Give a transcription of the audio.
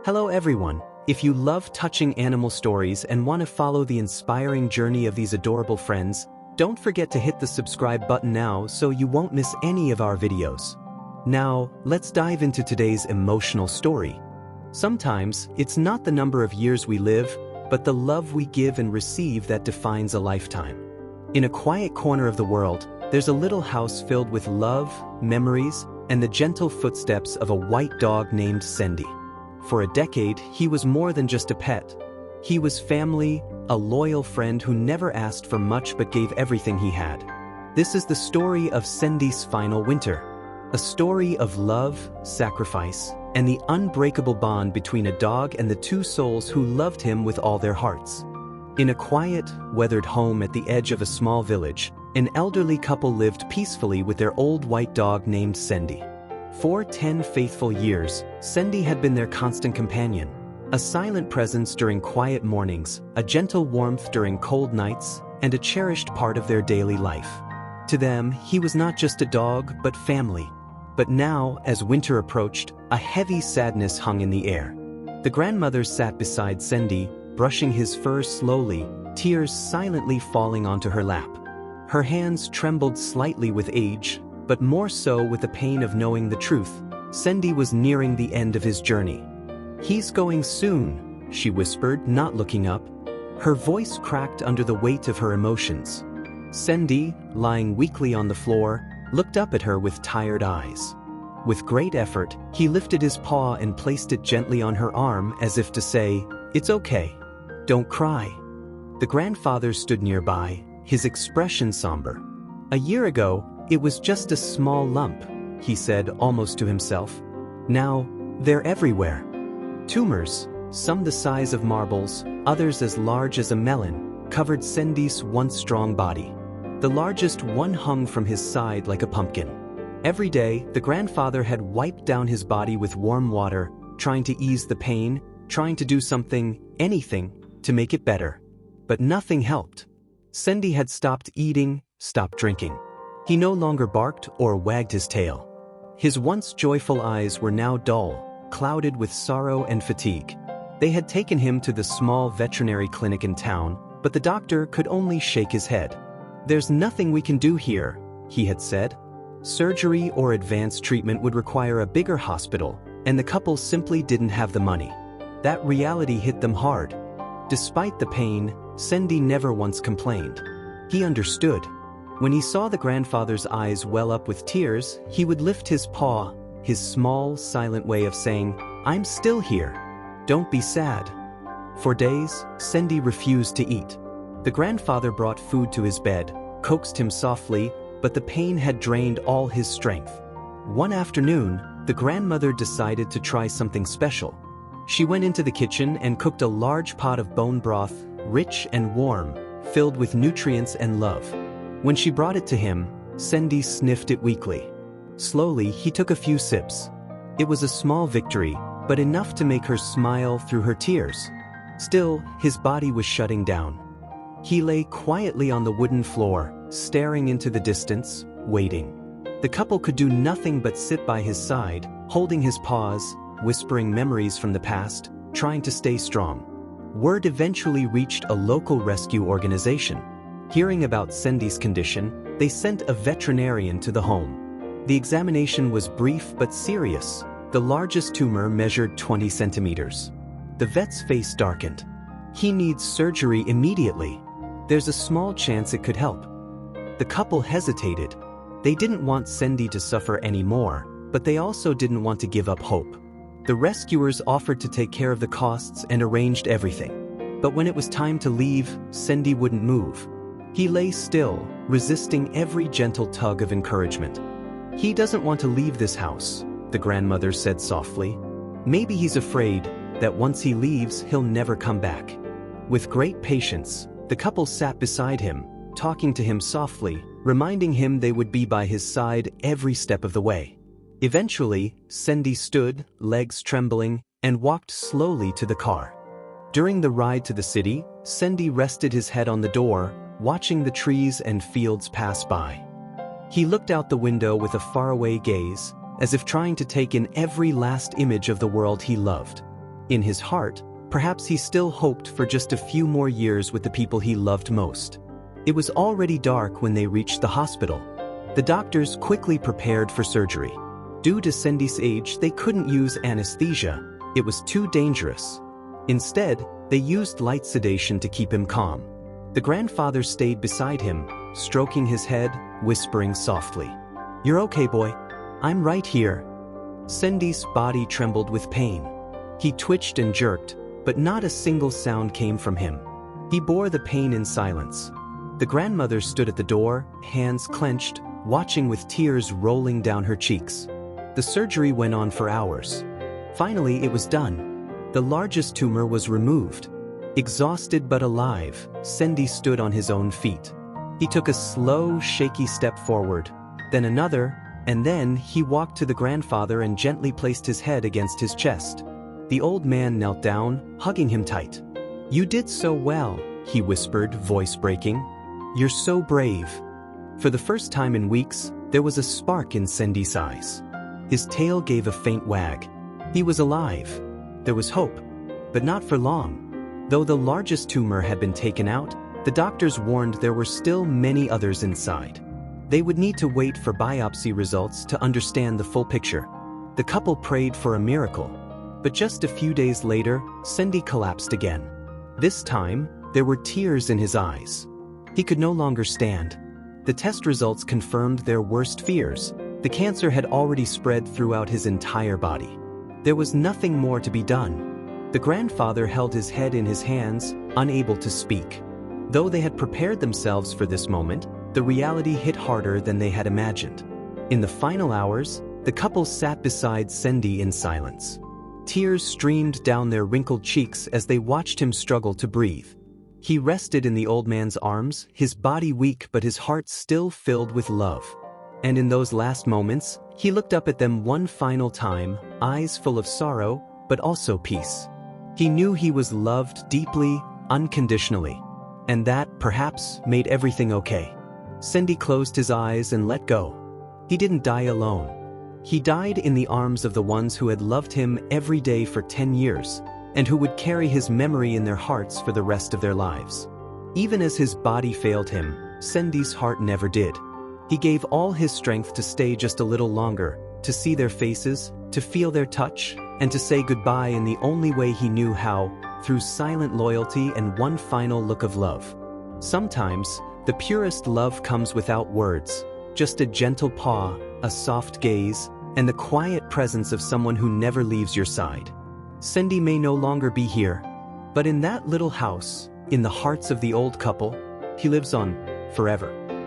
Hello everyone. If you love touching animal stories and want to follow the inspiring journey of these adorable friends, don't forget to hit the subscribe button now so you won't miss any of our videos. Now, let's dive into today's emotional story. Sometimes, it's not the number of years we live, but the love we give and receive that defines a lifetime. In a quiet corner of the world, there's a little house filled with love, memories, and the gentle footsteps of a white dog named Sandy. For a decade, he was more than just a pet. He was family, a loyal friend who never asked for much but gave everything he had. This is the story of Sandy's final winter. A story of love, sacrifice, and the unbreakable bond between a dog and the two souls who loved him with all their hearts. In a quiet, weathered home at the edge of a small village, an elderly couple lived peacefully with their old white dog named Sandy. For 10 faithful years, Sandy had been their constant companion. A silent presence during quiet mornings, a gentle warmth during cold nights, and a cherished part of their daily life. To them, he was not just a dog, but family. But now, as winter approached, a heavy sadness hung in the air. The grandmother sat beside Sandy, brushing his fur slowly, tears silently falling onto her lap. Her hands trembled slightly with age, but more so with the pain of knowing the truth. Sandy was nearing the end of his journey. "He's going soon," she whispered, not looking up. Her voice cracked under the weight of her emotions. Sandy, lying weakly on the floor, looked up at her with tired eyes. With great effort, he lifted his paw and placed it gently on her arm as if to say, "It's okay. Don't cry." The grandfather stood nearby, his expression somber. "A year ago, it was just a small lump," he said almost to himself. "Now, they're everywhere. Tumors, some the size of marbles, others as large as a melon, covered Sandy's once strong body. The largest one hung from his side like a pumpkin. Every day, the grandfather had wiped down his body with warm water, trying to ease the pain, trying to do something, anything, to make it better. But nothing helped. Sandy had stopped eating, stopped drinking. He no longer barked or wagged his tail. His once joyful eyes were now dull, clouded with sorrow and fatigue. They had taken him to the small veterinary clinic in town, but the doctor could only shake his head. "There's nothing we can do here," he had said. Surgery or advanced treatment would require a bigger hospital, and the couple simply didn't have the money. That reality hit them hard. Despite the pain, Sandy never once complained. He understood. When he saw the grandfather's eyes well up with tears, he would lift his paw, his small, silent way of saying, "I'm still here. Don't be sad." For days, Sandy refused to eat. The grandfather brought food to his bed, coaxed him softly, but the pain had drained all his strength. One afternoon, the grandmother decided to try something special. She went into the kitchen and cooked a large pot of bone broth, rich and warm, filled with nutrients and love. When she brought it to him, Sandy sniffed it weakly. Slowly, he took a few sips. It was a small victory, but enough to make her smile through her tears. Still, his body was shutting down. He lay quietly on the wooden floor, staring into the distance, waiting. The couple could do nothing but sit by his side, holding his paws, whispering memories from the past, trying to stay strong. Word eventually reached a local rescue organization. Hearing about Sandy's condition, they sent a veterinarian to the home. The examination was brief but serious. The largest tumor measured 20 centimeters. The vet's face darkened. "He needs surgery immediately. There's a small chance it could help." The couple hesitated. They didn't want Sandy to suffer anymore, but they also didn't want to give up hope. The rescuers offered to take care of the costs and arranged everything. But when it was time to leave, Sandy wouldn't move. He lay still, resisting every gentle tug of encouragement. "He doesn't want to leave this house," the grandmother said softly. "Maybe he's afraid that once he leaves, he'll never come back." With great patience, the couple sat beside him, talking to him softly, reminding him they would be by his side every step of the way. Eventually, Sandy stood, legs trembling, and walked slowly to the car. During the ride to the city, Sandy rested his head on the door, watching the trees and fields pass by. He looked out the window with a faraway gaze, as if trying to take in every last image of the world he loved. In his heart, perhaps he still hoped for just a few more years with the people he loved most. It was already dark when they reached the hospital. The doctors quickly prepared for surgery. Due to Cindy's age, they couldn't use anesthesia. It was too dangerous. Instead, they used light sedation to keep him calm. The grandfather stayed beside him, stroking his head, whispering softly, "You're okay, boy. I'm right here." Cindy's body trembled with pain. He twitched and jerked, but not a single sound came from him. He bore the pain in silence. The grandmother stood at the door, hands clenched, watching with tears rolling down her cheeks. The surgery went on for hours. Finally, it was done. The largest tumor was removed. Exhausted but alive, Cindy stood on his own feet. He took a slow, shaky step forward, then another, and then he walked to the grandfather and gently placed his head against his chest. The old man knelt down, hugging him tight. "You did so well," he whispered, voice breaking. "You're so brave." For the first time in weeks, there was a spark in Cindy's eyes. His tail gave a faint wag. He was alive. There was hope, but not for long. Though the largest tumor had been taken out, the doctors warned there were still many others inside. They would need to wait for biopsy results to understand the full picture. The couple prayed for a miracle. But just a few days later, Cindy collapsed again. This time, there were tears in his eyes. He could no longer stand. The test results confirmed their worst fears. The cancer had already spread throughout his entire body. There was nothing more to be done. The grandfather held his head in his hands, unable to speak. Though they had prepared themselves for this moment, the reality hit harder than they had imagined. In the final hours, the couple sat beside Cindy in silence. Tears streamed down their wrinkled cheeks as they watched him struggle to breathe. He rested in the old man's arms, his body weak but his heart still filled with love. And in those last moments, he looked up at them one final time, eyes full of sorrow, but also peace. He knew he was loved deeply, unconditionally. And that, perhaps, made everything okay. Cindy closed his eyes and let go. He didn't die alone. He died in the arms of the ones who had loved him every day for 10 years, and who would carry his memory in their hearts for the rest of their lives. Even as his body failed him, Cindy's heart never did. He gave all his strength to stay just a little longer, to see their faces, to feel their touch, and to say goodbye in the only way he knew how, through silent loyalty and one final look of love. Sometimes, the purest love comes without words, just a gentle paw, a soft gaze, and the quiet presence of someone who never leaves your side. Cindy may no longer be here, but in that little house, in the hearts of the old couple, he lives on, forever.